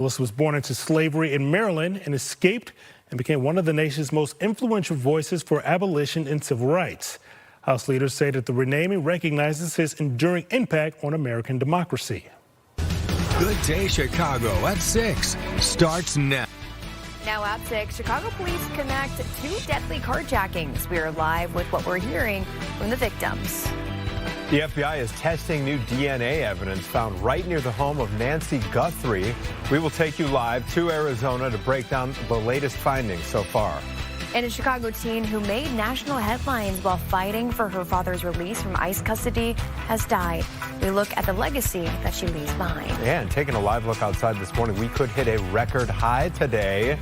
Willis was born into slavery in Maryland and escaped and became one of the nation's most influential voices for abolition and civil rights. House leaders say that the renaming recognizes his enduring impact on American democracy. Good Day Chicago at 6 starts now. Now at 6, Chicago police connect 2 deadly carjackings. We are live with what we're hearing from the victims. The FBI is testing new DNA evidence found right near the home of Nancy Guthrie. We will take you live to Arizona to break down the latest findings so far. And a Chicago teen who made national headlines while fighting for her father's release from ICE custody has died. We look at the legacy that she leaves behind. And taking a live look outside this morning, we could hit a record high today.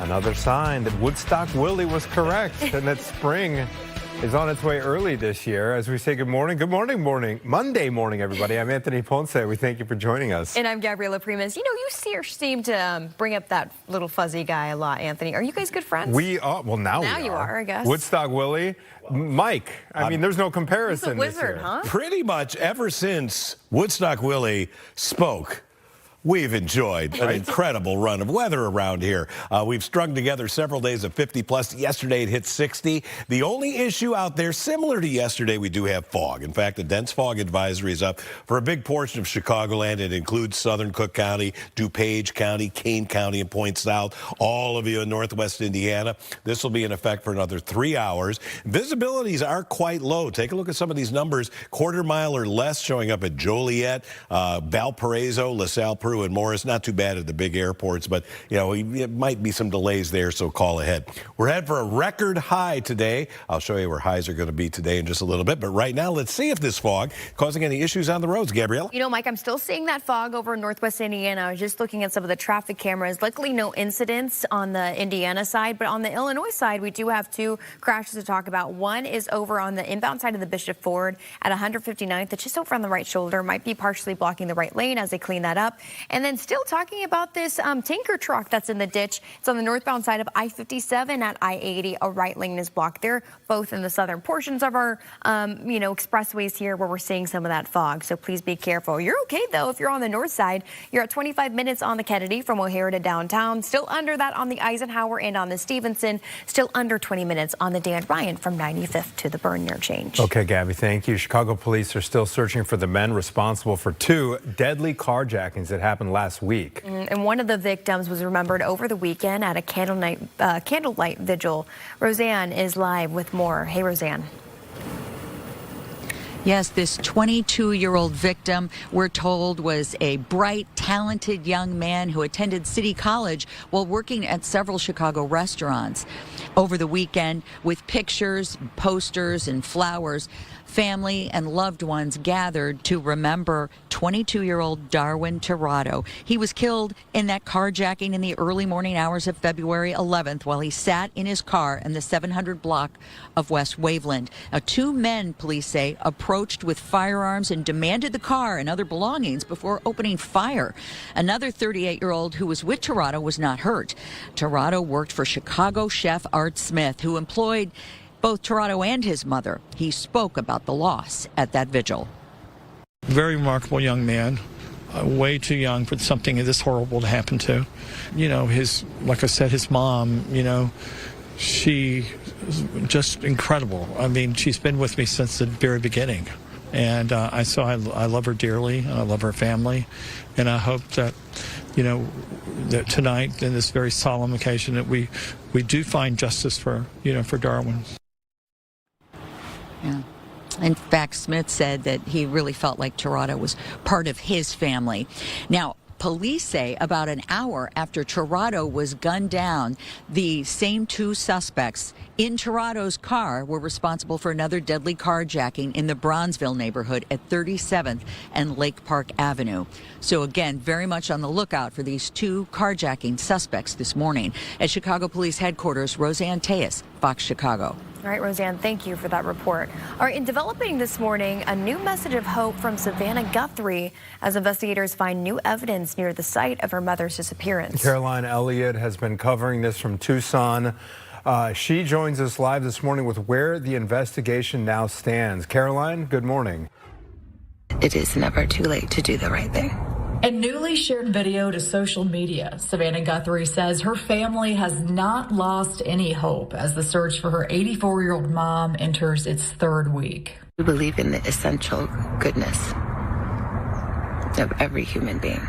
Another sign that Woodstock Willie was correct and that spring is on its way early this year. As we say good morning, Monday morning, everybody. I'm Anthony Ponce. We thank you for joining us. And I'm Gabriela Primas. You know, you seem to bring up that little fuzzy guy a lot, Anthony. Are you guys good friends? We are. Well, now you are, I guess. Woodstock Willie, Mike. I mean, there's no comparison. He's a wizard, this year. huh? Pretty much ever since Woodstock Willie spoke, we've enjoyed an incredible run of weather around here. We've strung together several days of 50 plus. Yesterday it hit 60. The only issue out there, similar to yesterday, we do have fog. In fact, a dense fog advisory is up for a big portion of Chicagoland. It includes southern Cook County, DuPage County, Kane County, and Point South, all of you in northwest Indiana. This will be in effect for another 3 hours. Visibilities are quite low. Take a look at some of these numbers. Quarter mile or less showing up at Joliet, Valparaiso, LaSalle, Peru, and Morris. Not too bad at the big airports, but you know, it might be some delays there, so call ahead. We're headed for a record high today. I'll show you where highs are going to be today in just a little bit, but right now let's see if this fog causing any issues on the roads. Gabrielle? You know, Mike, I'm still seeing that fog over in northwest Indiana. I was just looking at some of the traffic cameras. Luckily, no incidents on the Indiana side, but on the Illinois side, we do have 2 crashes to talk about. One is over on the inbound side of the Bishop Ford at 159th. It's just over on the right shoulder. Might be partially blocking the right lane as they clean that up. And then still talking about this tanker truck that's in the ditch. It's on the northbound side of I-57 at I-80. A right lane is blocked there, both in the southern portions of our, expressways here where we're seeing some of that fog. So please be careful. You're okay, though, if you're on the north side. You're at 25 minutes on the Kennedy from O'Hare to downtown. Still under that on the Eisenhower and on the Stevenson. Still under 20 minutes on the Dan Ryan from 95th to the Burn interchange. Okay, Gabby, thank you. Chicago police are still searching for the men responsible for 2 deadly carjackings that happened last week. And one of the victims was remembered over the weekend at a candlelight vigil. Roseanne is live with more. Hey, Roseanne. Yes, this 22-year-old victim, we're told, was a bright, talented young man who attended City College while working at several Chicago restaurants. Over the weekend, with pictures, posters, and flowers, family and loved ones gathered to remember 22-year-old Darwin Tirado. He was killed in that carjacking in the early morning hours of February 11th while he sat in his car in the 700 block of West Waveland. Now, 2 men, police say, approached with firearms and demanded the car and other belongings before opening fire. Another 38-year-old who was with Tirado was not hurt. Tirado worked for Chicago chef Art Smith, who employed both Tirado and his mother. He spoke about the loss at that vigil. Very remarkable young man, way too young for something this horrible to happen to. You know, like I said, his mom, she just incredible. I mean, she's been with me since the very beginning. And I love her dearly, and I love her family. And I hope that, that tonight, in this very solemn occasion, that we do find justice for Darwin. Yeah. In fact, Smith said that he really felt like Tirado was part of his family. Now, police say about an hour after Tirado was gunned down, the same 2 suspects in Tirado's car were responsible for another deadly carjacking in the Bronzeville neighborhood at 37th and Lake Park Avenue. So again, very much on the lookout for these 2 carjacking suspects this morning. At Chicago Police Headquarters, Roseanne Tejas, Fox Chicago. All right, Roseanne, thank you for that report. All right, in developing this morning, a new message of hope from Savannah Guthrie as investigators find new evidence near the site of her mother's disappearance. Caroline Elliott has been covering this from Tucson. She joins us live this morning with where the investigation now stands. Caroline, good morning. It is never too late to do the right thing. A newly shared video to social media, Savannah Guthrie says her family has not lost any hope as the search for her 84-year-old mom enters its third week. We believe in the essential goodness of every human being,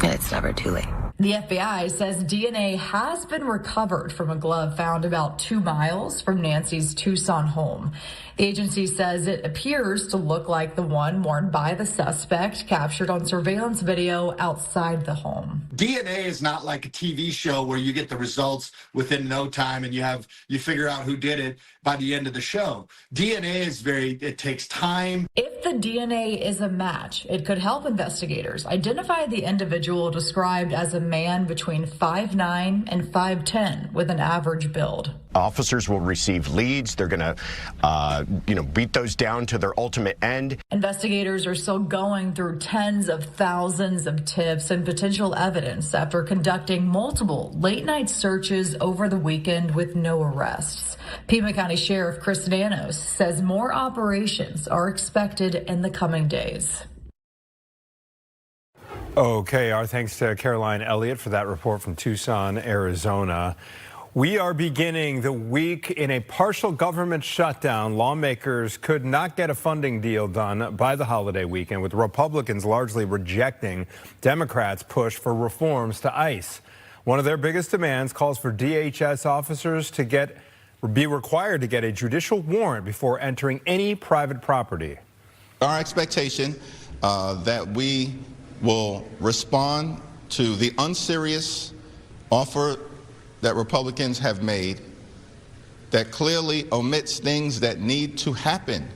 and it's never too late. The FBI says DNA has been recovered from a glove found about 2 miles from Nancy's Tucson home. The agency says it appears to look like the one worn by the suspect captured on surveillance video outside the home. DNA is not like a TV show where you get the results within no time and you figure out who did it by the end of the show. DNA is it takes time. If the DNA is a match, it could help investigators identify the individual described as a man between 5'9" and 5'10" with an average build. Officers will receive leads. They're going to, beat those down to their ultimate end. Investigators are still going through tens of thousands of tips and potential evidence after conducting multiple late-night searches over the weekend with no arrests. Pima County Sheriff Chris Nanos says more operations are expected in the coming days. Okay, our thanks to Caroline Elliott for that report from Tucson, Arizona. We are beginning the week in a partial government shutdown. Lawmakers could not get a funding deal done by the holiday weekend, with Republicans largely rejecting Democrats' push for reforms to ICE. One of their biggest demands calls for DHS officers to be required to get a judicial warrant before entering any private property. Our expectation that we will respond to the unserious offer that Republicans have made that clearly omits things that need to happen,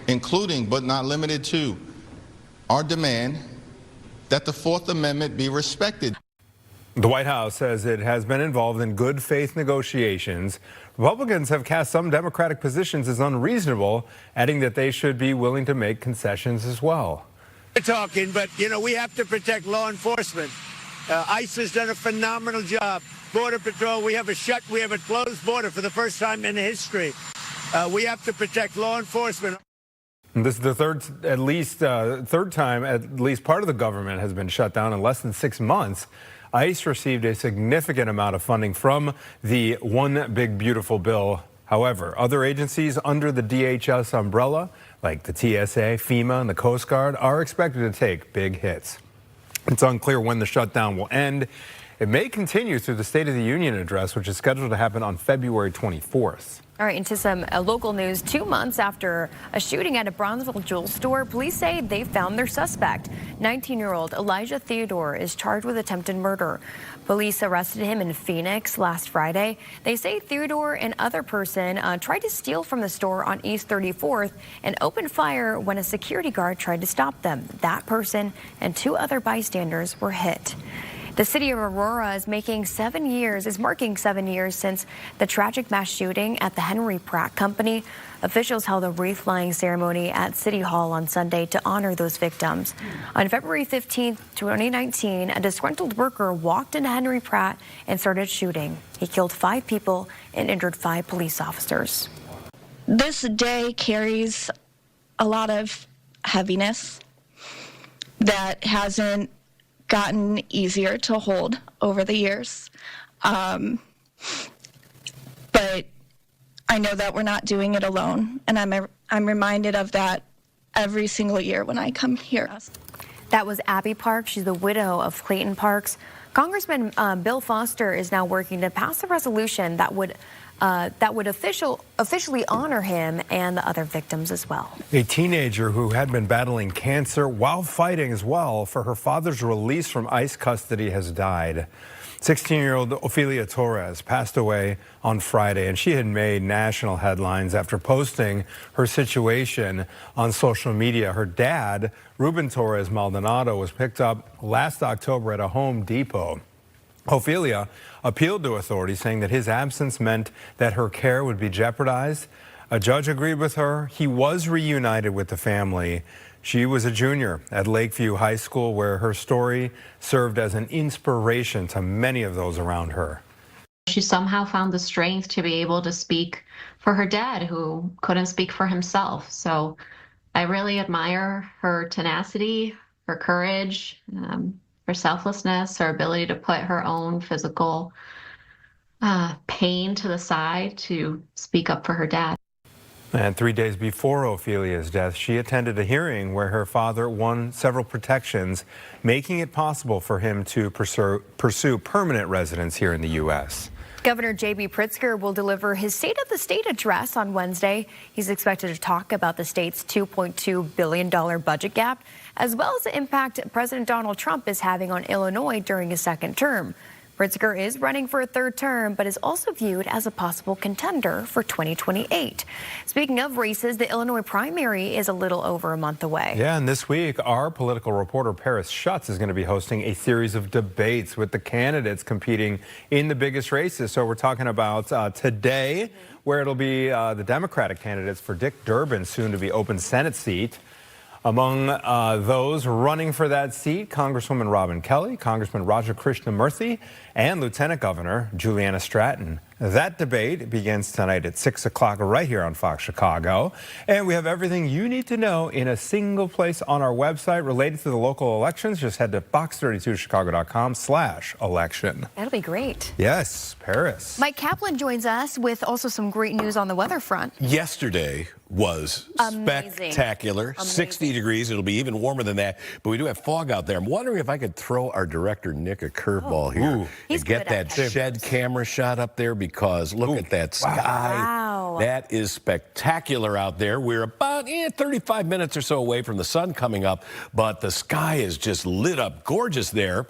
including but not limited to our demand that the Fourth Amendment be respected. The White House says it has been involved in good faith negotiations. Republicans have cast some Democratic positions as unreasonable, adding that they should be willing to make concessions as well. We're talking, but, we have to protect law enforcement. ICE has done a phenomenal job. Border Patrol, we have a closed border for the first time in history. We have to protect law enforcement. This is the third time at least part of the government has been shut down in less than 6 months. ICE received a significant amount of funding from the One Big Beautiful Bill. However, other agencies under the DHS umbrella, like the TSA, FEMA, and the Coast Guard, are expected to take big hits. It's unclear when the shutdown will end. It may continue through the State of the Union address, which is scheduled to happen on February 24th. All right, into some local news. 2 months after a shooting at a Bronzeville jewel store, police say they found their suspect. 19-year-old Elijah Theodore is charged with attempted murder. Police arrested him in Phoenix last Friday. They say Theodore and other person tried to steal from the store on East 34th and opened fire when a security guard tried to stop them. That person and 2 other bystanders were hit. The city of Aurora is marking 7 years since the tragic mass shooting at the Henry Pratt Company. Officials held a wreath-laying ceremony at City Hall on Sunday to honor those victims. On February 15, 2019, a disgruntled worker walked into Henry Pratt and started shooting. He killed 5 people and injured 5 police officers. This day carries a lot of heaviness that hasn't gotten easier to hold over the years. But I know that we're not doing it alone, and I'm reminded of that every single year when I come here. That was Abby Parks. She's the widow of Clayton Parks. Congressman Bill Foster is now working to pass a resolution that would officially honor him and the other victims as well. A teenager who had been battling cancer while fighting as well for her father's release from ICE custody has died. 16-year-old Ophelia Torres passed away on Friday, and she had made national headlines after posting her situation on social media. Her dad, Ruben Torres Maldonado, was picked up last October at a Home Depot. Ophelia appealed to authorities, saying that his absence meant that her care would be jeopardized. A judge agreed with her. He was reunited with the family. She was a junior at Lakeview High School, where her story served as an inspiration to many of those around her. She somehow found the strength to be able to speak for her dad, who couldn't speak for himself. So I really admire her tenacity, her courage, her selflessness, her ability to put her own physical pain to the side to speak up for her dad. And 3 days before Ophelia's death, she attended a hearing where her father won several protections, making it possible for him to pursue permanent residence here in the U.S. Governor J.B. Pritzker will deliver his State of the State address on Wednesday. He's expected to talk about the state's $2.2 billion budget gap, as well as the impact President Donald Trump is having on Illinois during his second term. Pritzker is running for a third term, but is also viewed as a possible contender for 2028. Speaking of races, the Illinois primary is a little over a month away. Yeah, and this week, our political reporter Paris Schutz is going to be hosting a series of debates with the candidates competing in the biggest races. So we're talking about today, where it'll be the Democratic candidates for Dick Durbin, soon to be open Senate seat. Among those running for that seat, Congresswoman Robin Kelly, Congressman Raja Krishnamurthy, and Lieutenant Governor Juliana Stratton. That debate begins tonight at 6 o'clock right here on Fox Chicago. And we have everything you need to know in a single place on our website related to the local elections. Just head to fox32chicago.com/election. That'll be great. Yes, Paris. Mike Kaplan joins us with also some great news on the weather front. Yesterday was spectacular. 60 degrees. It'll be even warmer than that. But we do have fog out there. I'm wondering if I could throw our director, Nick, a curveball here and get that shed camera shot up there, because look at that sky. Wow. That is spectacular out there. We're about 35 minutes or so away from the sun coming up, but the sky is just lit up gorgeous there.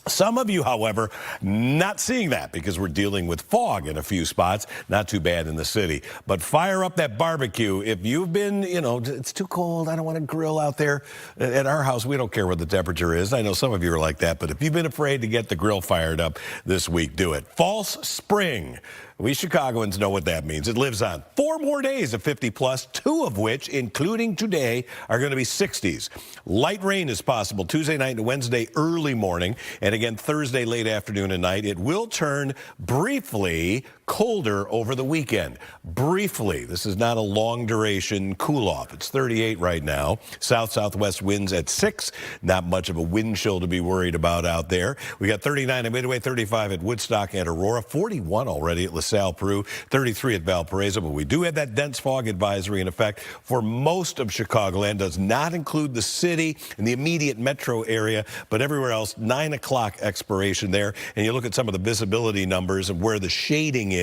Some of you, however, not seeing that because we're dealing with fog in a few spots. Not too bad in the city. But fire up that barbecue. If you've been, it's too cold, I don't want to grill out there. At our house, we don't care what the temperature is. I know some of you are like that. But if you've been afraid to get the grill fired up this week, do it. False spring. We Chicagoans know what that means. It lives on. 4 more days of 50-plus, 2 of which, including today, are going to be 60s. Light rain is possible Tuesday night and Wednesday early morning, and again Thursday late afternoon and night. It will turn briefly colder over the weekend. Briefly. This is not a long duration cool off. It's 38 right now. South-southwest winds at 6. Not much of a wind chill to be worried about out there. We got 39 at Midway, 35 at Woodstock and Aurora, 41 already at LaSalle, Peru, 33 at Valparaiso. But we do have that dense fog advisory in effect for most of Chicagoland. Does not include the city and the immediate metro area, but everywhere else, 9 o'clock expiration there. And you look at some of the visibility numbers and where the shading is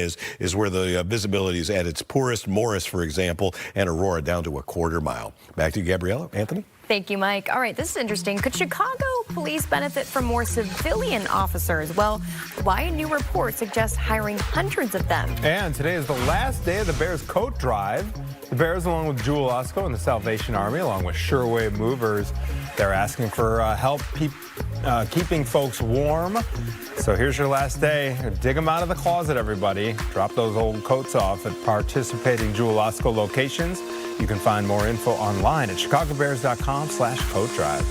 where the visibility is at its poorest. Morris, for example, and Aurora down to a quarter mile. Back to you, Gabriella. Anthony? Thank you, Mike. All right, this is interesting. Could Chicago police benefit from more civilian officers? Well, why a new report suggests hiring hundreds of them. And today is the last day of the Bears coat drive. The Bears, along with Jewel Osco and the Salvation Army, along with Sherway Movers, they're asking for help keeping folks warm. So here's your last day. Dig them out of the closet, everybody. Drop those old coats off at participating Jewel Osco locations. You can find more info online at chicagobears.com/coat drive.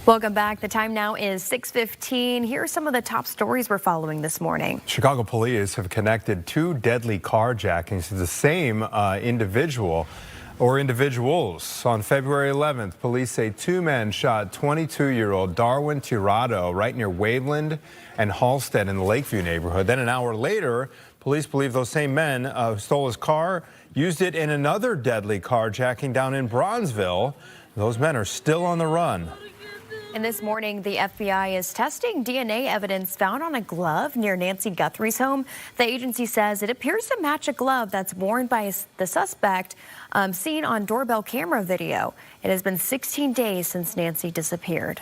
Welcome back. The time now is 6:15. Here are some of the top stories we're following this morning. Chicago police have connected 2 deadly carjackings to the same individual or individuals. On February 11th, police say 2 men shot 22-year-old Darwin Tirado right near Waveland and Halstead in the Lakeview neighborhood. Then an hour later, police believe those same men stole his car, used it in another deadly carjacking down in Bronzeville. Those men are still on the run. And this morning, the FBI is testing DNA evidence found on a glove near Nancy Guthrie's home. The agency says it appears to match a glove that's worn by the suspect seen on doorbell camera video. It has been 16 days since Nancy disappeared.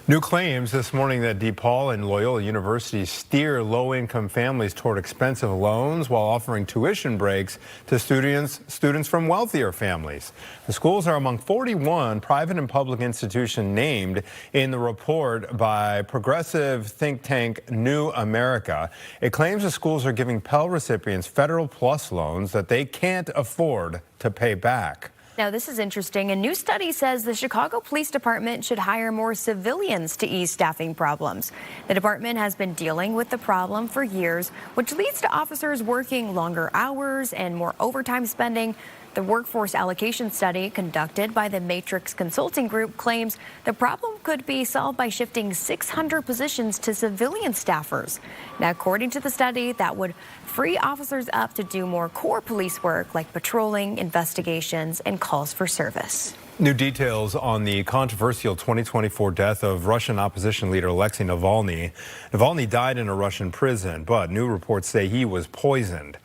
New claims this morning that DePaul and Loyola University steer low-income families toward expensive loans while offering tuition breaks to students from wealthier families. The schools are among 41 private and public institutions named in the report by progressive think tank New America. It claims the schools are giving Pell recipients Federal Plus loans that they can't afford to pay back. Now, this is interesting. A new study says the Chicago Police Department should hire more civilians to ease staffing problems. The department has been dealing with the problem for years, which leads to officers working longer hours and more overtime spending. The workforce allocation study conducted by the Matrix Consulting Group claims the problem could be solved by shifting 600 positions to civilian staffers. Now, according to the study, that would free officers up to do more core police work like patrolling, investigations, and calls for service. New details on the controversial 2024 death of Russian opposition leader Alexei Navalny. Navalny died in a Russian prison, but new reports say he was poisoned.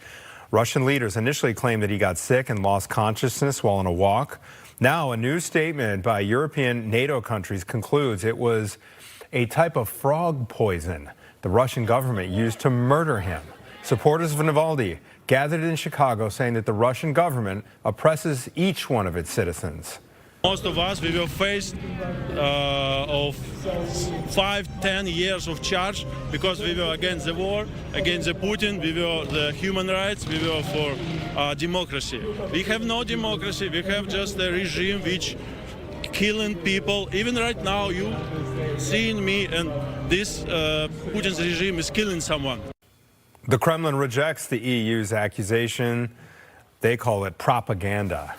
Russian leaders initially claimed that he got sick and lost consciousness while on a walk. Now, a new statement by European NATO countries concludes it was a type of frog poison the Russian government used to murder him. Supporters of Navalny gathered in Chicago saying that the Russian government oppresses each one of its citizens. Most of us, we were faced of 5-10 years of charge because we were against the war, against the Putin, we were the human rights, we were for democracy. We have no democracy, we have just a regime which killing people. Even right now, you seeing me, and this Putin's regime is killing someone. The Kremlin rejects the EU's accusation. They call it propaganda.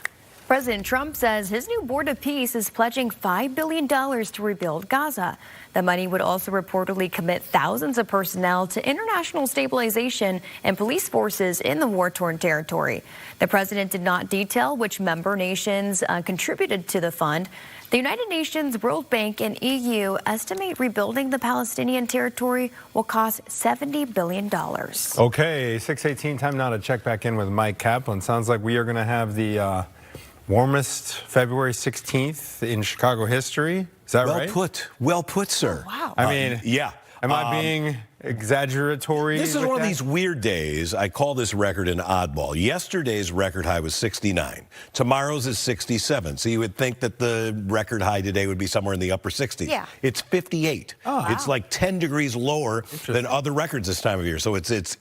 President Trump says his new Board of Peace is pledging $5 billion to rebuild Gaza. The money would also reportedly commit thousands of personnel to international stabilization and police forces in the war-torn territory. The president did not detail which member nations contributed to the fund. The United Nations, World Bank, and EU estimate rebuilding the Palestinian territory will cost $70 billion. Okay, 6:18, time now to check back in with Mike Kaplan. Sounds like we are going to have the warmest February 16th in Chicago history. Is that right? Well put, sir. Oh, wow. I mean, yeah. Am I being exaggeratory? This is one of these weird days. I call this record an oddball. Yesterday's record high was 69. Tomorrow's is 67. So you would think that the record high today would be somewhere in the upper 60s. Yeah. It's 58. Oh, wow. It's like 10 degrees lower than other records this time of year. So it's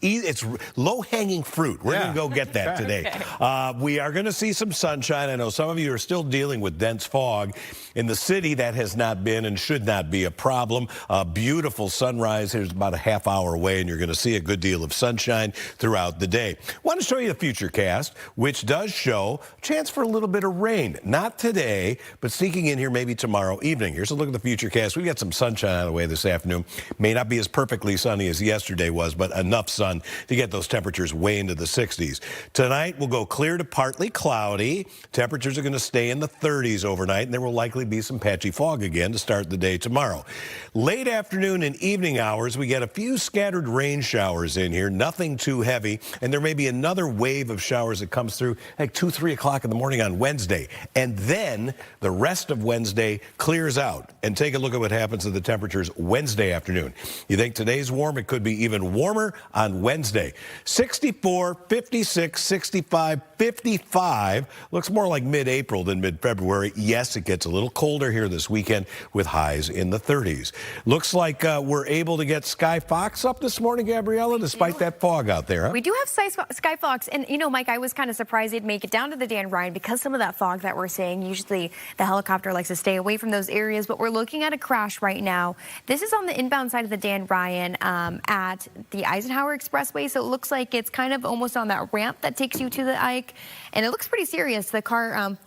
low-hanging fruit. We're going to go get that today. Okay. We are going to see some sunshine. I know some of you are still dealing with dense fog. In the city, that has not been and should not be a problem. A beautiful sunrise. Here's about a half hour away, and you're going to see a good deal of sunshine throughout the day. Want to show you the Futurecast, which does show a chance for a little bit of rain. Not today, but sneaking in here maybe tomorrow evening. Here's a look at the Futurecast. We've got some sunshine out of the way this afternoon. May not be as perfectly sunny as yesterday was, but enough sun to get those temperatures way into the 60s. Tonight, we'll go clear to partly cloudy. Temperatures are going to stay in the 30s overnight, and there will likely be some patchy fog again to start the day tomorrow. Late afternoon and evening hours, we get a few few scattered rain showers in here, nothing too heavy, and there may be another wave of showers that comes through like 2, 3 o'clock in the morning on Wednesday. And then the rest of Wednesday clears out. And take a look at what happens to the temperatures Wednesday afternoon. You think today's warm? It could be even warmer on Wednesday. 64, 56, 65, 55. Looks more like mid-April than mid-February. Yes, it gets a little colder here this weekend with highs in the 30s. Looks like we're able to get Sky Fox up this morning, Gabriella, despite that fog out there. Huh? We do have Sky Fox. And, you know, Mike, I was kind of surprised they'd make it down to the Dan Ryan because some of that fog that we're seeing, usually the helicopter likes to stay away from those areas. But we're looking at a crash right now. This is on the inbound side of the Dan Ryan at the Eisenhower Expressway. So it looks like it's kind of almost on that ramp that takes you to the Ike. And it looks pretty serious. The car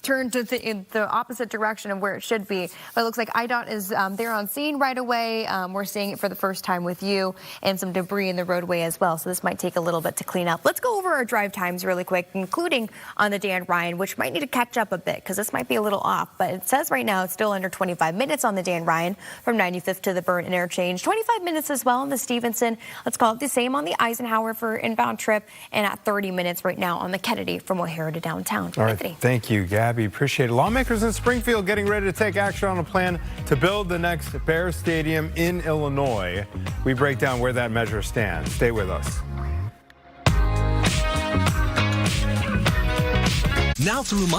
turned to in the opposite direction of where it should be. But it looks like IDOT is there on scene right away. We're seeing it for the first time with you, and some debris in the roadway as well. So this might take a little bit to clean up. Let's go over our drive times really quick, including on the Dan Ryan, which might need to catch up a bit because this might be a little off. But it says right now it's still under 25 minutes on the Dan Ryan from 95th to the Burn interchange. 25 minutes as well on the Stevenson. Let's call it the same on the Eisenhower for inbound trip, and at 30 minutes right now on the Kennedy from O'Hare to downtown. All right, thank you, Gabby. Appreciate it. Lawmakers in Springfield getting ready to take action on a plan to build the next Bears Stadium in Illinois. We break down where that measure stands. Stay with us. Now through Monday,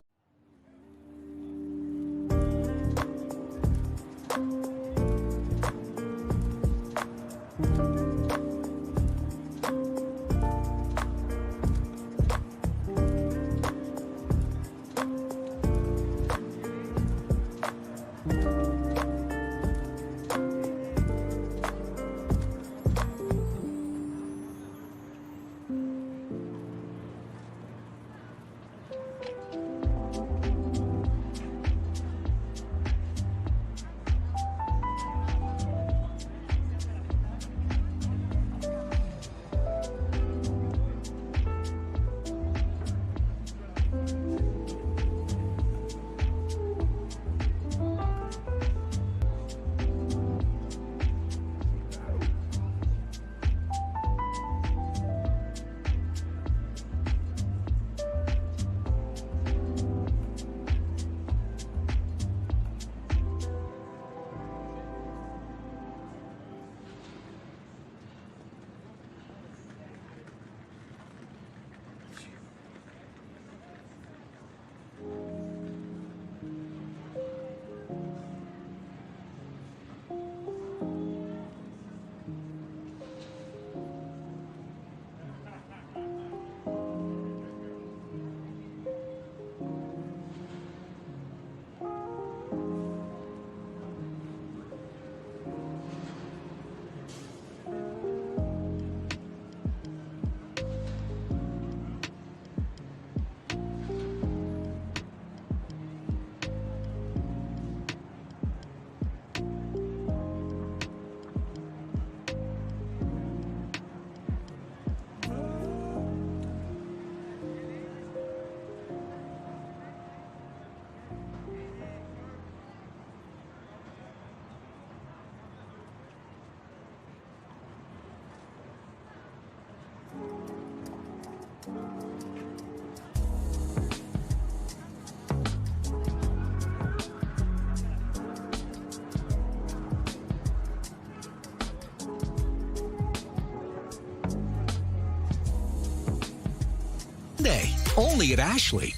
only at Ashley.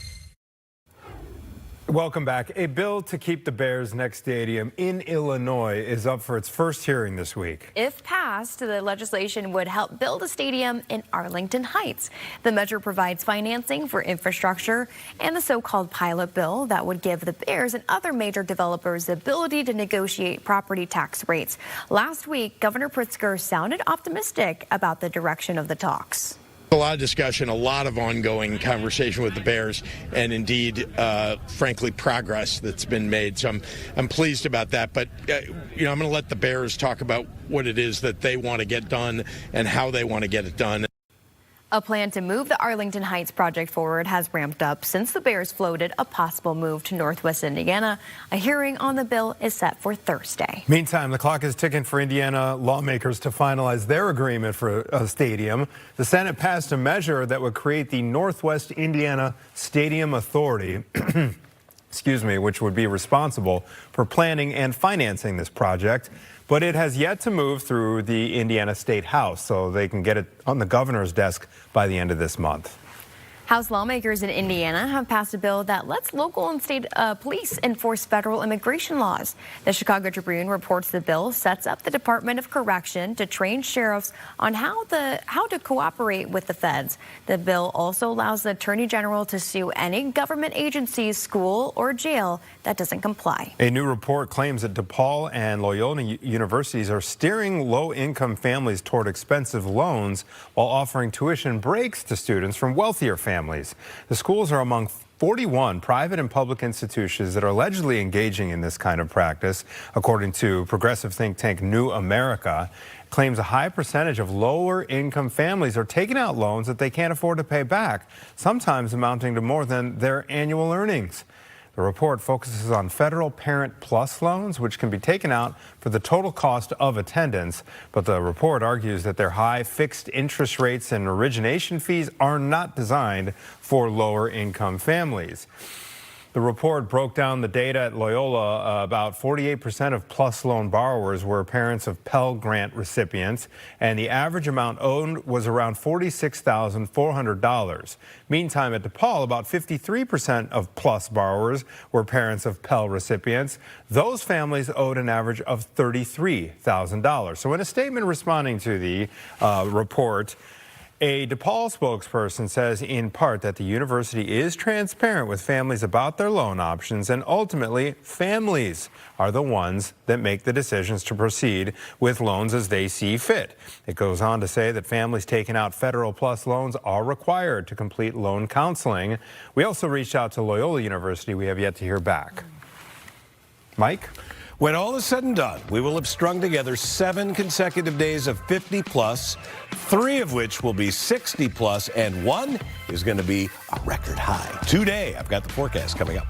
Welcome back. A bill to keep the Bears' next stadium in Illinois is up for its first hearing this week. If passed, the legislation would help build a stadium in Arlington Heights. The measure provides financing for infrastructure and the so-called pilot bill that would give the Bears and other major developers the ability to negotiate property tax rates. Last week, Governor Pritzker sounded optimistic about the direction of the talks. A lot of discussion, a lot of ongoing conversation with the Bears, and indeed, frankly, progress that's been made. So I'm pleased about that. But, you know, I'm going to let the Bears talk about what it is that they want to get done and how they want to get it done. A plan to move the Arlington Heights project forward has ramped up since the Bears floated a possible move to Northwest Indiana. A hearing on the bill is set for Thursday. Meantime, the clock is ticking for Indiana lawmakers to finalize their agreement for a stadium. The Senate passed a measure that would create the Northwest Indiana Stadium Authority, excuse me, which would be responsible for planning and financing this project. But it has yet to move through the Indiana State House, so they can get it on the governor's desk by the end of this month. House lawmakers in Indiana have passed a bill that lets local and state police enforce federal immigration laws. The Chicago Tribune reports the bill sets up the Department of Correction to train sheriffs on how to cooperate with the feds. The bill also allows the Attorney General to sue any government agency, school, or jail that doesn't comply. A new report claims that DePaul and Loyola universities are steering low-income families toward expensive loans while offering tuition breaks to students from wealthier families. The schools are among 41 private and public institutions that are allegedly engaging in this kind of practice. According to progressive think tank New America, claims a high percentage of lower income families are taking out loans that they can't afford to pay back, sometimes amounting to more than their annual earnings. The report focuses on federal Parent Plus loans, which can be taken out for the total cost of attendance. But the report argues that their high fixed interest rates and origination fees are not designed for lower income families. The report broke down the data at Loyola. About 48% of PLUS loan borrowers were parents of Pell Grant recipients, and the average amount owed was around $46,400. Meantime, at DePaul, about 53% of PLUS borrowers were parents of Pell recipients. Those families owed an average of $33,000. So in a statement responding to the report, a DePaul spokesperson says in part that the university is transparent with families about their loan options, and ultimately families are the ones that make the decisions to proceed with loans as they see fit. It goes on to say that families taking out Federal Plus loans are required to complete loan counseling. We also reached out to Loyola University. We have yet to hear back. Mike? When all is said and done, we will have strung together 7 consecutive days of 50 plus, 3 of which will be 60 plus, and 1 is going to be a record high. Today, I've got the forecast coming up.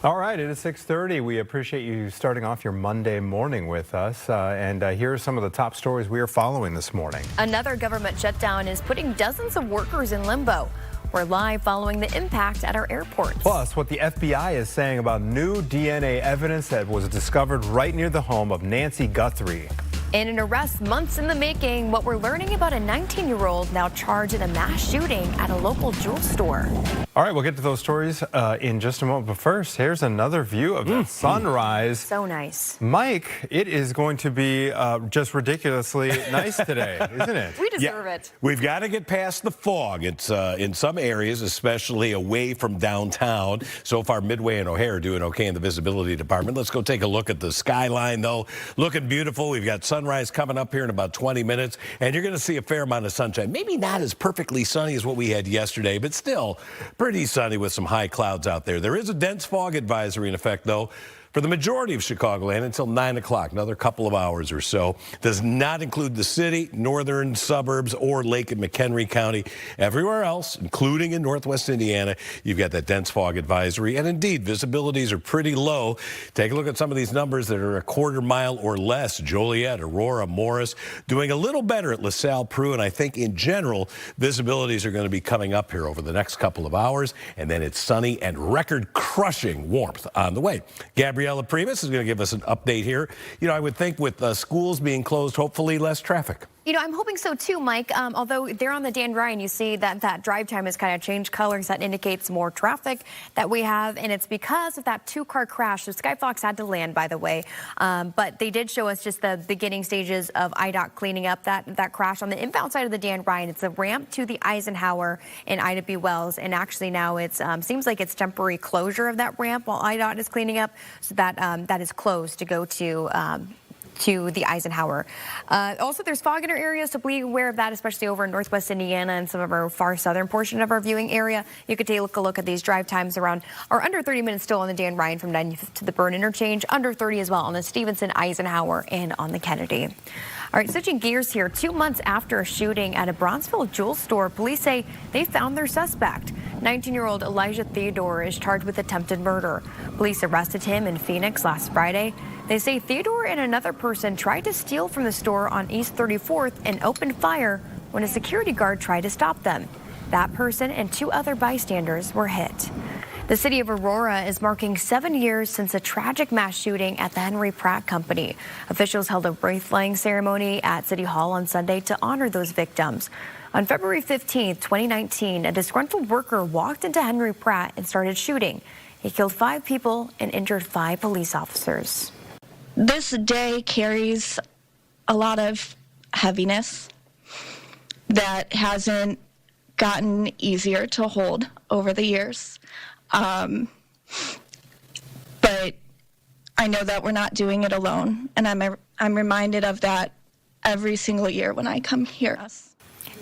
All right, it is 6:30. We appreciate you starting off your Monday morning with us. Here are some of the top stories we are following this morning. Another government shutdown is putting dozens of workers in limbo. We're live following the impact at our airports. Plus, what the FBI is saying about new DNA evidence that was discovered right near the home of Nancy Guthrie. In an arrest months in the making, what we're learning about a 19-year-old now charged in a mass shooting at a local jewel store. All right, we'll get to those stories in just a moment. But first, here's another view of the sunrise. So nice. Mike, it is going to be just ridiculously nice today, isn't it? We deserve it. We've got to get past the fog. It's in some areas, especially away from downtown. So far, Midway and O'Hare are doing okay in the visibility department. Let's go take a look at the skyline, though. Looking beautiful. We've got sunrise coming up here in about 20 minutes, and you're going to see a fair amount of sunshine. Maybe not as perfectly sunny as what we had yesterday, but still pretty sunny with some high clouds out there. There is a dense fog advisory in effect, though, for the majority of Chicagoland until 9 o'clock, another couple of hours or so. Does not include the city, northern suburbs, or Lake and McHenry County. Everywhere else, including in northwest Indiana, you've got that dense fog advisory. And indeed, visibilities are pretty low. Take a look at some of these numbers that are a quarter mile or less. Joliet, Aurora, Morris, doing a little better at LaSalle, Prue. And I think in general, visibilities are going to be coming up here over the next couple of hours. And then it's sunny and record-crushing warmth on the way. Gabriella Primus is going to give us an update here. You know, I would think with schools being closed, hopefully less traffic. You know, I'm hoping so too, Mike. Although there on the Dan Ryan, you see that drive time has kind of changed colors. That indicates more traffic that we have, and it's because of that two-car crash. So Skyfox had to land, by the way, but they did show us just the beginning stages of IDOT cleaning up that crash on the inbound side of the Dan Ryan. It's a ramp to the Eisenhower and Ida B. Wells, and actually now it's seems like it's temporary closure of that ramp while IDOT is cleaning up, so that that is closed to go to the Eisenhower. Also, there's fog in our area, so be aware of that, especially over in northwest Indiana and some of our far southern portion of our viewing area. You could take a look at these drive times around, or under 30 minutes still on the Dan Ryan from 95th to the Byrne interchange, under 30 as well on the Stevenson, Eisenhower, and on the Kennedy. All right, switching gears here. 2 months after a shooting at a Bronzeville jewel store, police say they found their suspect. 19-year-old Elijah Theodore is charged with attempted murder. Police arrested him in Phoenix last Friday. They say Theodore and another person tried to steal from the store on East 34th and opened fire when a security guard tried to stop them. That person and 2 other bystanders were hit. The city of Aurora is marking 7 years since a tragic mass shooting at the Henry Pratt Company. Officials held a wreath-laying ceremony at City Hall on Sunday to honor those victims. On February 15, 2019, a disgruntled worker walked into Henry Pratt and started shooting. He killed 5 people and injured 5 police officers. This day carries a lot of heaviness that hasn't gotten easier to hold over the years. But I know that we're not doing it alone, and I'm reminded of that every single year when I come here.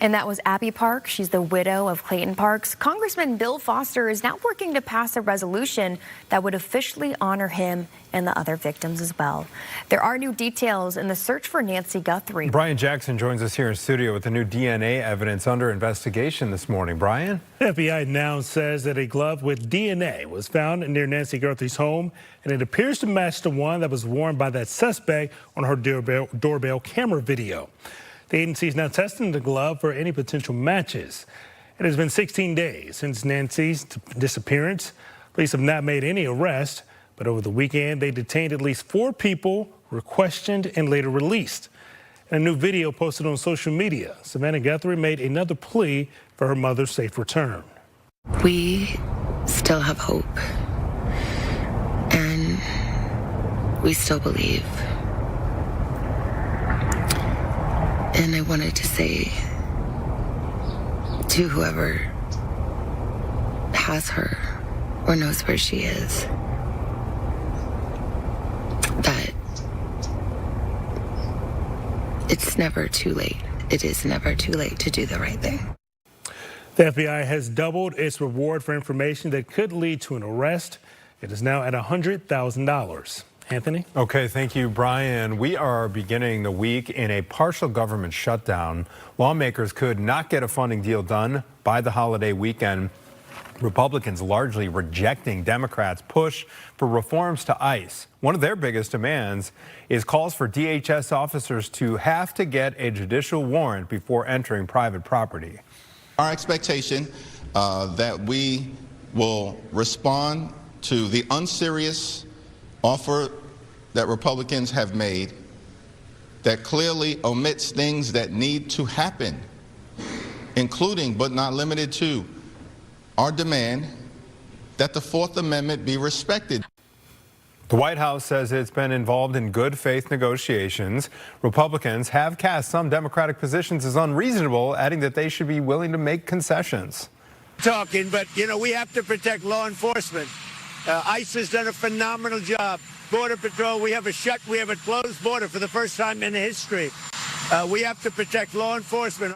And that was Abby Park. She's the widow of Clayton Parks. Congressman Bill Foster is now working to pass a resolution that would officially honor him and the other victims as well. There are new details in the search for Nancy Guthrie. Brian Jackson joins us here in studio with the new DNA evidence under investigation this morning. Brian? The FBI now says that a glove with DNA was found near Nancy Guthrie's home, and it appears to match the one that was worn by that suspect on her doorbell camera video. The agency is now testing the glove for any potential matches. It has been 16 days since Nancy's disappearance. Police have not made any arrests, but over the weekend they detained at least 4 people, were questioned and later released. In a new video posted on social media, Savannah Guthrie made another plea for her mother's safe return. We still have hope, and we still believe. And I wanted to say to whoever has her or knows where she is that it's never too late. It is never too late to do the right thing. The FBI has doubled its reward for information that could lead to an arrest. It is now at $100,000. Anthony? Okay, thank you, Brian. We are beginning the week in a partial government shutdown. Lawmakers could not get a funding deal done by the holiday weekend. Republicans largely rejecting Democrats' push for reforms to ICE. One of their biggest demands is calls for DHS officers to have to get a judicial warrant before entering private property. Our expectation that we will respond to the unserious offer that Republicans have made that clearly omits things that need to happen, including but not limited to our demand that the Fourth Amendment be respected. The White House says it's been involved in good faith negotiations. Republicans have cast some Democratic positions as unreasonable, adding that they should be willing to make concessions. Talking, but we have to protect law enforcement. ICE has done a phenomenal job. Border Patrol, we have a closed border for the first time in history. We have to protect law enforcement.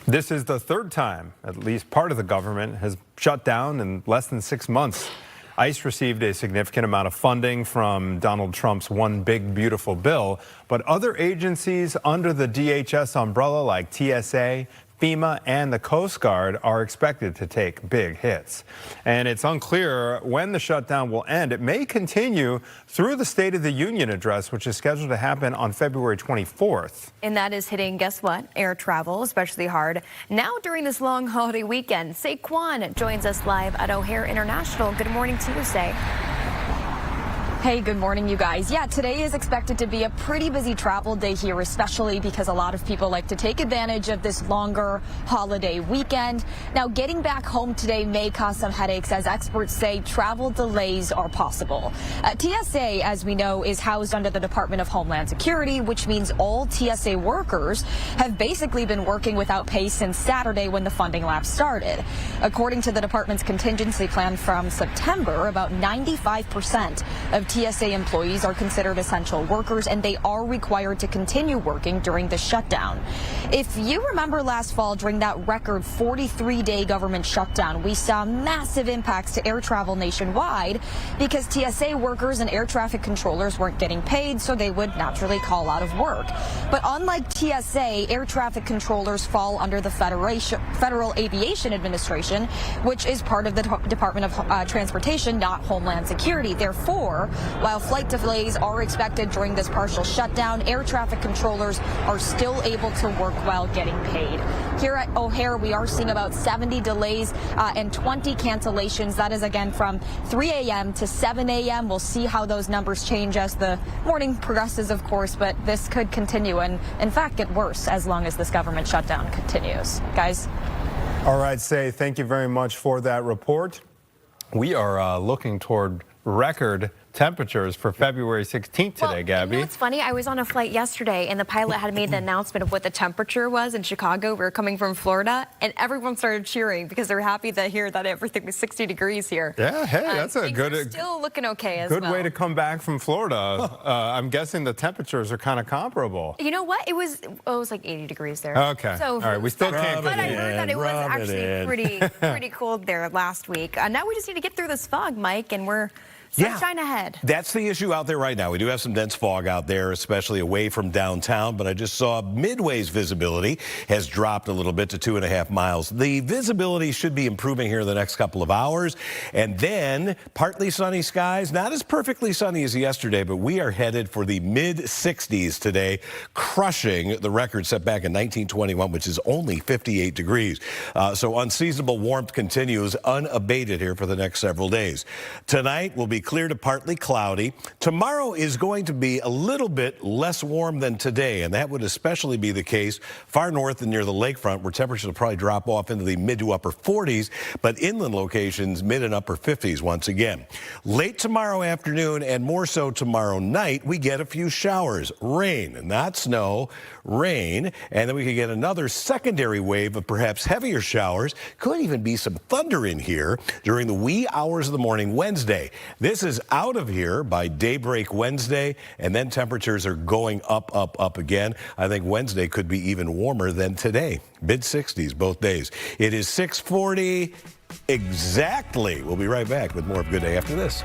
This is the third time at least part of the government has shut down in less than 6 months. ICE received a significant amount of funding from Donald Trump's One Big Beautiful Bill, but other agencies under the DHS umbrella like TSA, FEMA, and the Coast Guard are expected to take big hits. And it's unclear when the shutdown will end. It may continue through the State of the Union address, which is scheduled to happen on February 24th. And that is hitting, guess what? Air travel, especially hard now during this long holiday weekend. Saquon joins us live at O'Hare International. Good morning to you, Say. Hey, good morning, you guys. Yeah, today is expected to be a pretty busy travel day here, especially because a lot of people like to take advantage of this longer holiday weekend. Now, getting back home today may cause some headaches, as experts say travel delays are possible. TSA, as we know, is housed under the Department of Homeland Security, which means all TSA workers have basically been working without pay since Saturday when the funding lapse started. According to the department's contingency plan from September, about 95% of TSA employees are considered essential workers, and they are required to continue working during the shutdown. If you remember last fall, during that record 43-day government shutdown, we saw massive impacts to air travel nationwide because TSA workers and air traffic controllers weren't getting paid, so they would naturally call out of work. But unlike TSA, air traffic controllers fall under the Federal Aviation Administration, which is part of the Department of Transportation, not Homeland Security. Therefore, while flight delays are expected during this partial shutdown, air traffic controllers are still able to work while getting paid. Here at O'Hare, we are seeing about 70 delays and 20 cancellations. That is, again, from 3 a.m. to 7 a.m. We'll see how those numbers change as the morning progresses, of course, but this could continue and, in fact, get worse as long as this government shutdown continues. Guys? All right, Say, thank you very much for that report. We are looking toward record temperatures for February 16th today, Gabby. You know, it's funny. I was on a flight yesterday, and the pilot had made the announcement of what the temperature was in Chicago. We were coming from Florida, and everyone started cheering because they were happy to hear that everything was 60 degrees here. Yeah, hey, that's a good. Still looking okay as well. Good way to come back from Florida. I'm guessing the temperatures are kind of comparable. You know what? It was like 80 degrees there. Okay. So, all right. We still can't. But I heard that it was actually pretty cold there last week. Now we just need to get through this fog, Mike, and we're sunshine ahead. That's the issue out there right now. We do have some dense fog out there, especially away from downtown, but I just saw Midway's visibility has dropped a little bit to 2.5 miles. The visibility should be improving here in the next couple of hours, and then partly sunny skies, not as perfectly sunny as yesterday, but we are headed for the mid-60s today, crushing the record set back in 1921, which is only 58 degrees. So unseasonable warmth continues unabated here for the next several days. Tonight will be clear to partly cloudy. Tomorrow is going to be a little bit less warm than today, and that would especially be the case far north and near the lakefront, where temperatures will probably drop off into the mid to upper 40s, but inland locations mid and upper 50s once again. Late tomorrow afternoon and more so tomorrow night, we get a few showers. Rain, not snow, rain, and then we could get another secondary wave of perhaps heavier showers. Could even be some thunder in here during the wee hours of the morning Wednesday. This is out of here by daybreak Wednesday, and then temperatures are going up again. I think Wednesday could be even warmer than today. Mid-60s both days. It is 6:40 exactly. We'll be right back with more of Good Day after this.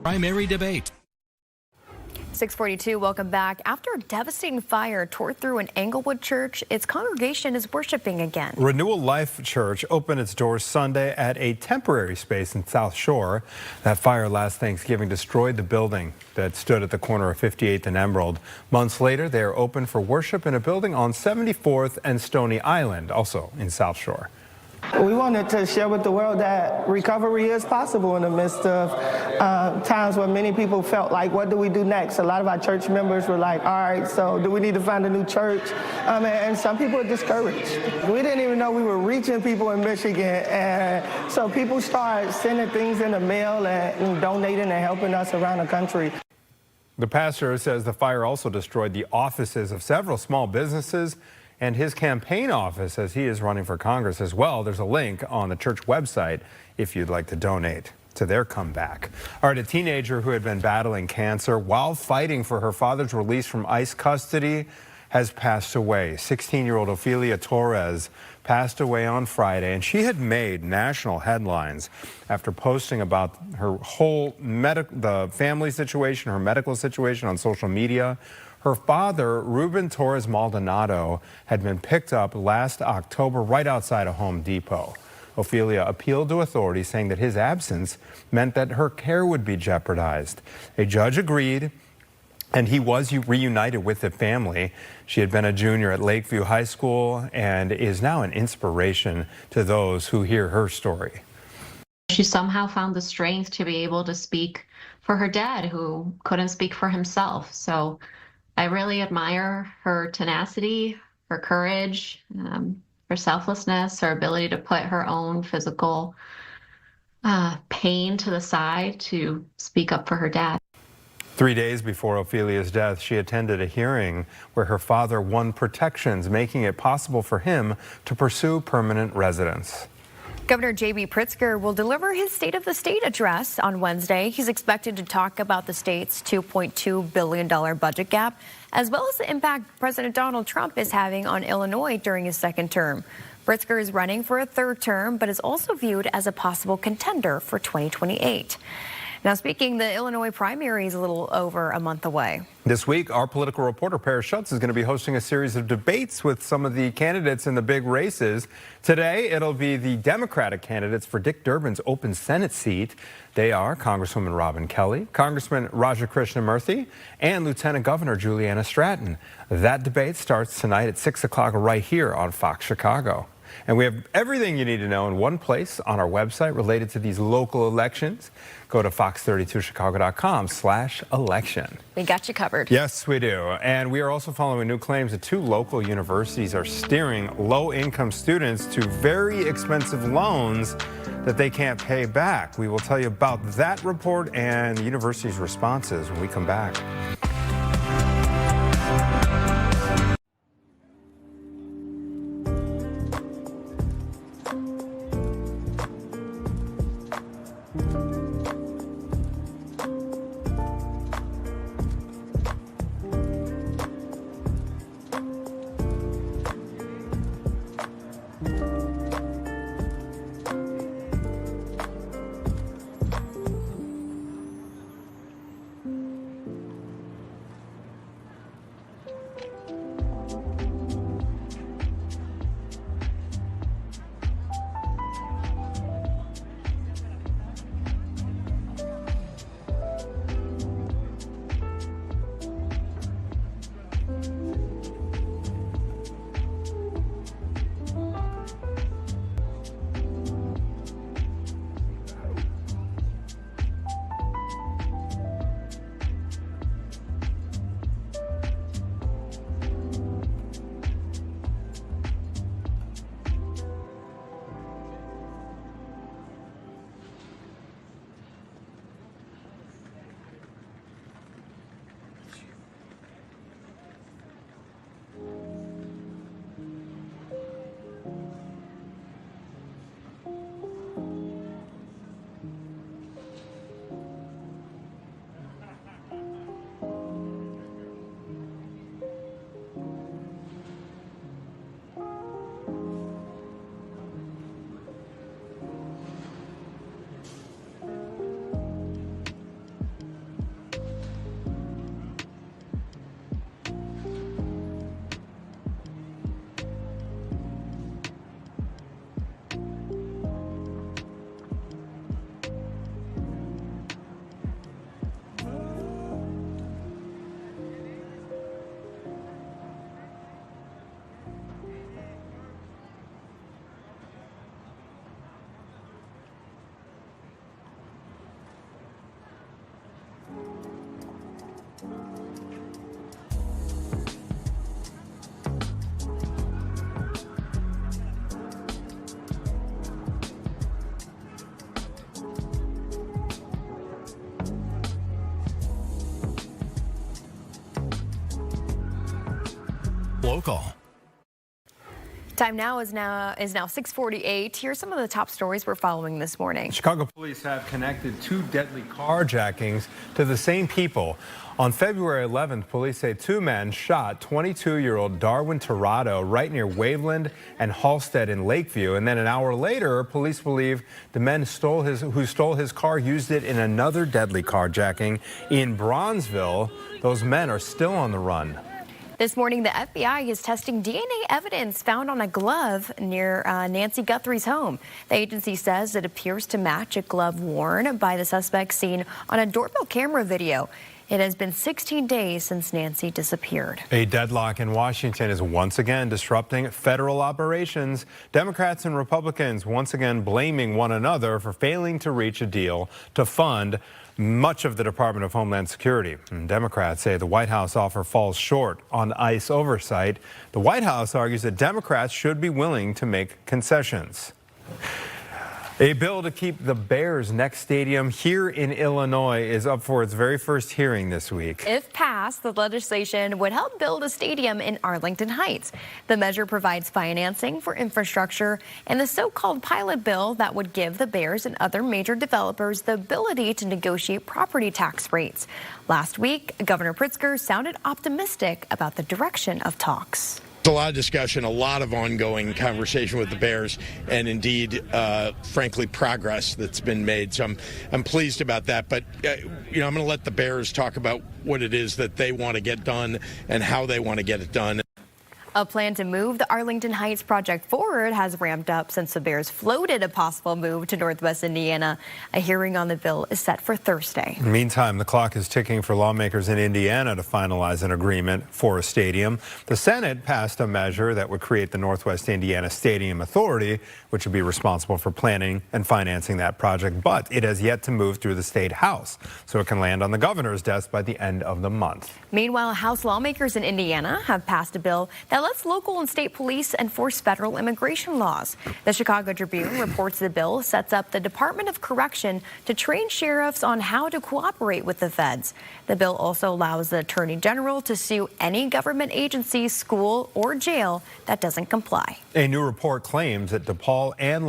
Primary debate. 642, welcome back. After a devastating fire tore through an Englewood church, its congregation is worshiping again. Renewal Life Church opened its doors Sunday at a temporary space in South Shore. That fire last Thanksgiving destroyed the building that stood at the corner of 58th and Emerald. Months later, they are open for worship in a building on 74th and Stony Island, also in South Shore. We wanted to share with the world that recovery is possible in the midst of times when many people felt like, what do we do next? A lot of our church members were like, all right, so do we need to find a new church? And some people were discouraged. We didn't even know we were reaching people in Michigan. And so people started sending things in the mail and donating and helping us around the country. The pastor says the fire also destroyed the offices of several small businesses and his campaign office as he is running for Congress as well. There's a link on the church website if you'd like to donate to their comeback. All right, a teenager who had been battling cancer while fighting for her father's release from ICE custody has passed away. 16-year-old Ophelia Torres passed away on Friday, and she had made national headlines after posting about her whole the family situation, her medical situation on social media. Her father, Ruben Torres Maldonado, had been picked up last October right outside of Home Depot. Ophelia appealed to authorities, saying that his absence meant that her care would be jeopardized. A judge agreed, and he was reunited with the family. She had been a junior at Lakeview High School and is now an inspiration to those who hear her story. She somehow found the strength to be able to speak for her dad, who couldn't speak for himself. So I really admire her tenacity, her courage, her selflessness, her ability to put her own physical pain to the side to speak up for her dad. 3 days before Ophelia's death, she attended a hearing where her father won protections, making it possible for him to pursue permanent residence. Governor J.B. Pritzker will deliver his State of the State address on Wednesday. He's expected to talk about the state's $2.2 billion budget gap, as well as the impact President Donald Trump is having on Illinois during his second term. Pritzker is running for a third term, but is also viewed as a possible contender for 2028. Now, speaking, the Illinois primary is a little over a month away. This week, our political reporter, Paris Schutz, is going to be hosting a series of debates with some of the candidates in the big races. Today, it'll be the Democratic candidates for Dick Durbin's open Senate seat. They are Congresswoman Robin Kelly, Congressman Raja Krishnamurthy, and Lieutenant Governor Juliana Stratton. That debate starts tonight at 6 o'clock right here on Fox Chicago. And we have everything you need to know in one place on our website related to these local elections. Go to fox32chicago.com/election. We got you covered. Yes, we do. And we are also following new claims that 2 local universities are steering low-income students to very expensive loans that they can't pay back. We will tell you about that report and the university's responses when we come back. local. Time now is now 6:48. Here's some of the top stories we're following this morning. Chicago police have connected 2 deadly carjackings to the same people. On February 11th, police say 2 men shot 22-year-old Darwin Tirado right near Waveland and Halstead in Lakeview. And then an hour later, police believe the men who stole his car used it in another deadly carjacking in Bronzeville. Those men are still on the run. This morning, the FBI is testing DNA evidence found on a glove near Nancy Guthrie's home. The agency says it appears to match a glove worn by the suspect seen on a doorbell camera video. It has been 16 days since Nancy disappeared. A deadlock in Washington is once again disrupting federal operations. Democrats and Republicans once again blaming one another for failing to reach a deal to fund much of the Department of Homeland Security. And Democrats say the White House offer falls short on ICE oversight. The White House argues that Democrats should be willing to make concessions. A bill to keep the Bears' next stadium here in Illinois is up for its very first hearing this week. If passed, the legislation would help build a stadium in Arlington Heights. The measure provides financing for infrastructure and the so-called pilot bill that would give the Bears and other major developers the ability to negotiate property tax rates. Last week, Governor Pritzker sounded optimistic about the direction of talks. A lot of discussion, a lot of ongoing conversation with the Bears, and indeed, frankly, progress that's been made. So I'm pleased about that. But, I'm going to let the Bears talk about what it is that they want to get done and how they want to get it done. A plan to move the Arlington Heights project forward has ramped up since the Bears floated a possible move to Northwest Indiana. A hearing on the bill is set for Thursday. Meantime, the clock is ticking for lawmakers in Indiana to finalize an agreement for a stadium. The Senate passed a measure that would create the Northwest Indiana Stadium Authority, which would be responsible for planning and financing that project. But it has yet to move through the state house, so it can land on the governor's desk by the end of the month. Meanwhile, House lawmakers in Indiana have passed a bill that lets local and state police enforce federal immigration laws. The Chicago Tribune reports the bill sets up the Department of Correction to train sheriffs on how to cooperate with the feds. The bill also allows the Attorney General to sue any government agency, school, or jail that doesn't comply. A new report claims that DePaul and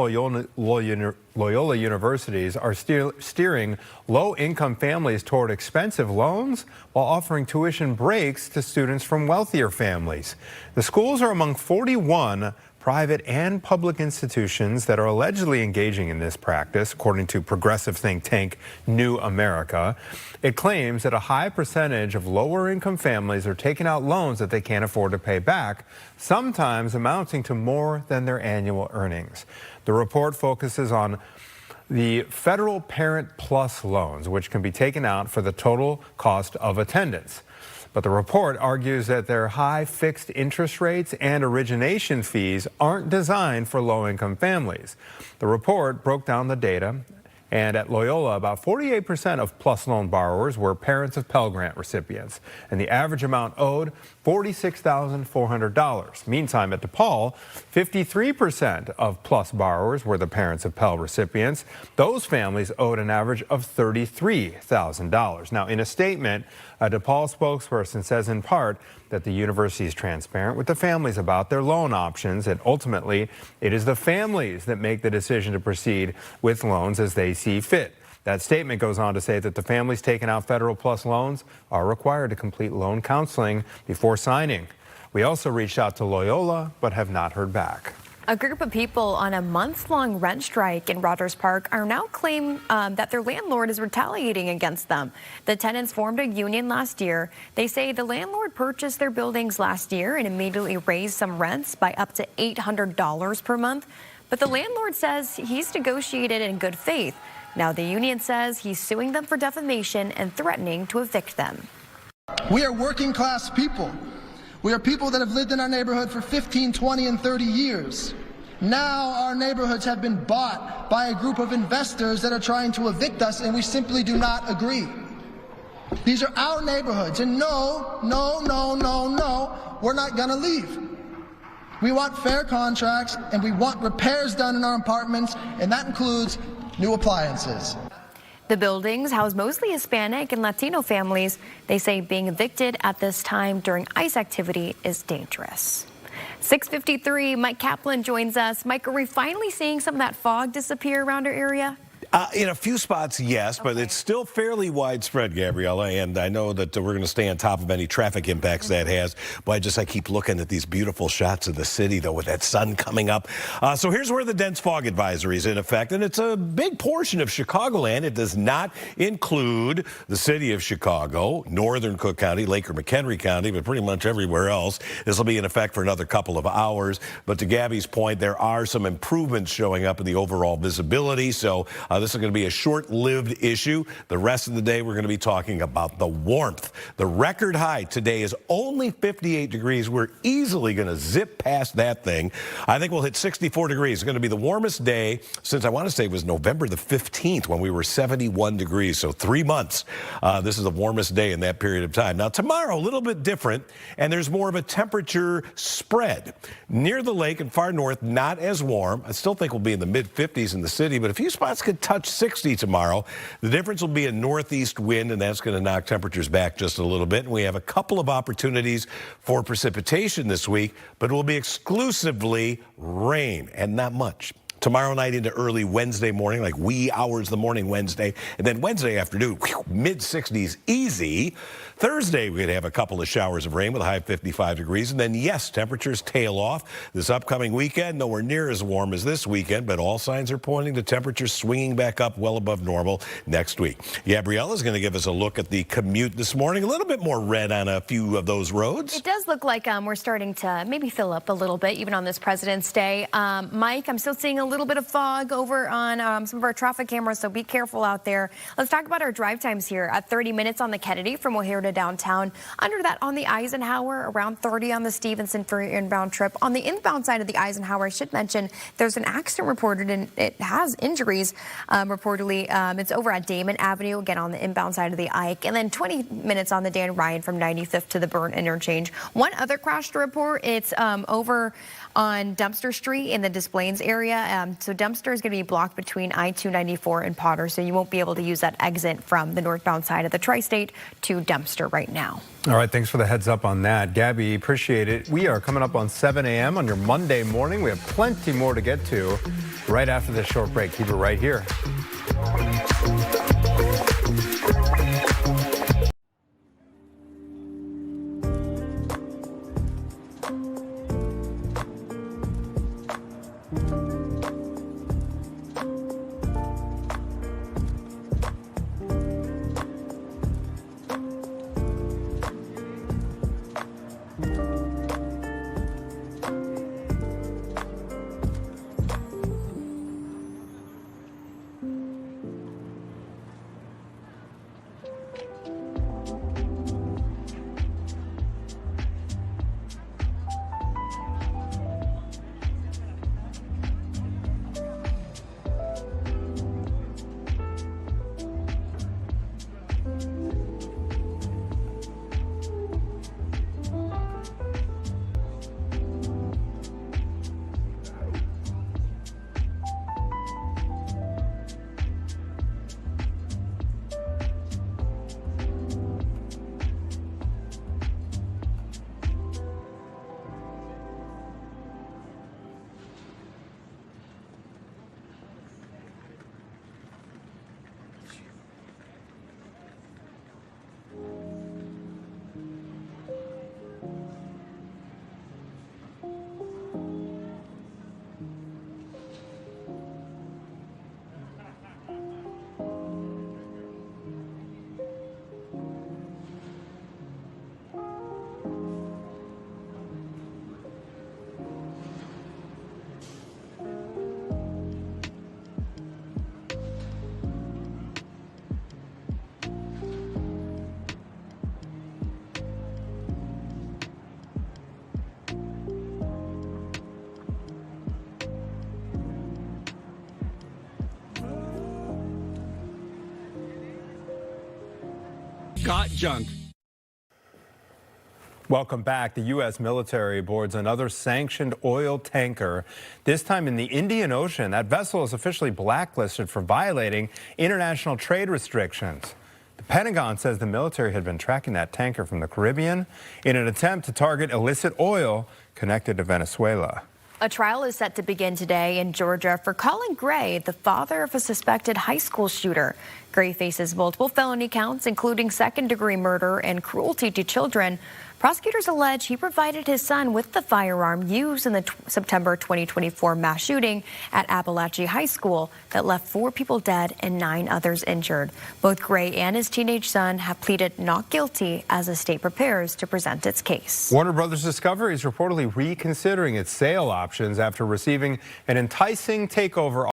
Loyola universities are steering low-income families toward expensive loans while offering tuition breaks to students from wealthier families. The schools are among 41 private and public institutions that are allegedly engaging in this practice, according to progressive think tank New America. It claims that a high percentage of lower-income families are taking out loans that they can't afford to pay back, sometimes amounting to more than their annual earnings. The report focuses on the federal Parent Plus loans, which can be taken out for the total cost of attendance. But the report argues that their high fixed interest rates and origination fees aren't designed for low-income families. The report broke down the data, and at Loyola, about 48% of PLUS loan borrowers were parents of Pell Grant recipients, and the average amount owed $46,400. Meantime, at DePaul, 53% of PLUS borrowers were the parents of Pell recipients. Those families owed an average of $33,000. Now, in a statement, a DePaul spokesperson says in part that the university is transparent with the families about their loan options, and ultimately, it is the families that make the decision to proceed with loans as they see fit. That statement goes on to say that the families taking out Federal Plus loans are required to complete loan counseling before signing. We also reached out to Loyola, but have not heard back. A group of people on a month-long rent strike in Rogers Park are now claiming that their landlord is retaliating against them. The tenants formed a union last year. They say the landlord purchased their buildings last year and immediately raised some rents by up to $800 per month. But the landlord says he's negotiated in good faith. Now the union says he's suing them for defamation and threatening to evict them. We are working class people. We are people that have lived in our neighborhood for 15, 20, and 30 years. Now our neighborhoods have been bought by a group of investors that are trying to evict us, and we simply do not agree. These are our neighborhoods, and no, we're not going to leave. We want fair contracts, and we want repairs done in our apartments, and that includes new appliances. The buildings house mostly Hispanic and Latino families. They say being evicted at this time during ICE activity is dangerous. 6:53, Mike Kaplan joins us. Mike, are we finally seeing some of that fog disappear around our area? In a few spots, yes, but it's still fairly widespread, Gabriella, and I know that we're going to stay on top of any traffic impacts that has, but I keep looking at these beautiful shots of the city, though, with that sun coming up. So here's where the dense fog advisory is in effect, and it's a big portion of Chicagoland. It does not include the city of Chicago, northern Cook County, Lake or McHenry County, but pretty much everywhere else. This will be in effect for another couple of hours, but to Gabby's point, there are some improvements showing up in the overall visibility, so this is going to be a short-lived issue. The rest of the day, we're going to be talking about the warmth. The record high today is only 58 degrees. We're easily going to zip past that thing. I think we'll hit 64 degrees. It's going to be the warmest day since I want to say it was November the 15th when we were 71 degrees. So 3 months. This is the warmest day in that period of time. Now, tomorrow, a little bit different, and there's more of a temperature spread. Near the lake and far north, not as warm. I still think we'll be in the mid-50s in the city, but a few spots could touch 60 tomorrow. The difference will be a northeast wind, and that's going to knock temperatures back just a little bit. And we have a couple of opportunities for precipitation this week, but it will be exclusively rain and not much. Tomorrow night into early Wednesday morning, like wee hours of the morning Wednesday, and then Wednesday afternoon, mid-60s easy. Thursday, we're going to have a couple of showers of rain with a high of 55 degrees. And then, yes, temperatures tail off this upcoming weekend. Nowhere near as warm as this weekend, but all signs are pointing to temperatures swinging back up well above normal next week. Gabriella is going to give us a look at the commute this morning. A little bit more red on a few of those roads. It does look like we're starting to maybe fill up a little bit, even on this President's Day. Mike, I'm still seeing a little bit of fog over on some of our traffic cameras, so be careful out there. Let's talk about our drive times here. At 30 minutes on the Kennedy from O'Hare to downtown. Under that on the Eisenhower, around 30 on the Stevenson for your inbound trip. On the inbound side of the Eisenhower, I should mention there's an accident reported and it has injuries reportedly. It's over at Damon Avenue, again on the inbound side of the Ike. And then 20 minutes on the Dan Ryan from 95th to the Burn interchange. One other crash to report, it's over on Dempster Street in the Des Plaines area. So Dempster is going to be blocked between I-294 and Potter, so you won't be able to use that exit from the northbound side of the Tri-State to Dempster right now. All right, thanks for the heads up on that. Gabby, appreciate it. We are coming up on 7 a.m. on your Monday morning. We have plenty more to get to right after this short break. Keep it right here. Got junk. Welcome back. The U.S. military boards another sanctioned oil tanker, this time in the Indian Ocean. That vessel is officially blacklisted for violating international trade restrictions. The Pentagon says the military had been tracking that tanker from the Caribbean in an attempt to target illicit oil connected to Venezuela. A trial is set to begin today in Georgia for Colin Gray, the father of a suspected high school shooter. Gray faces multiple felony counts, including second-degree murder and cruelty to children. Prosecutors allege he provided his son with the firearm used in the September 2024 mass shooting at Appalachia High School that left 4 people dead and 9 others injured. Both Gray and his teenage son have pleaded not guilty as the state prepares to present its case. Warner Brothers Discovery is reportedly reconsidering its sale options after receiving an enticing takeover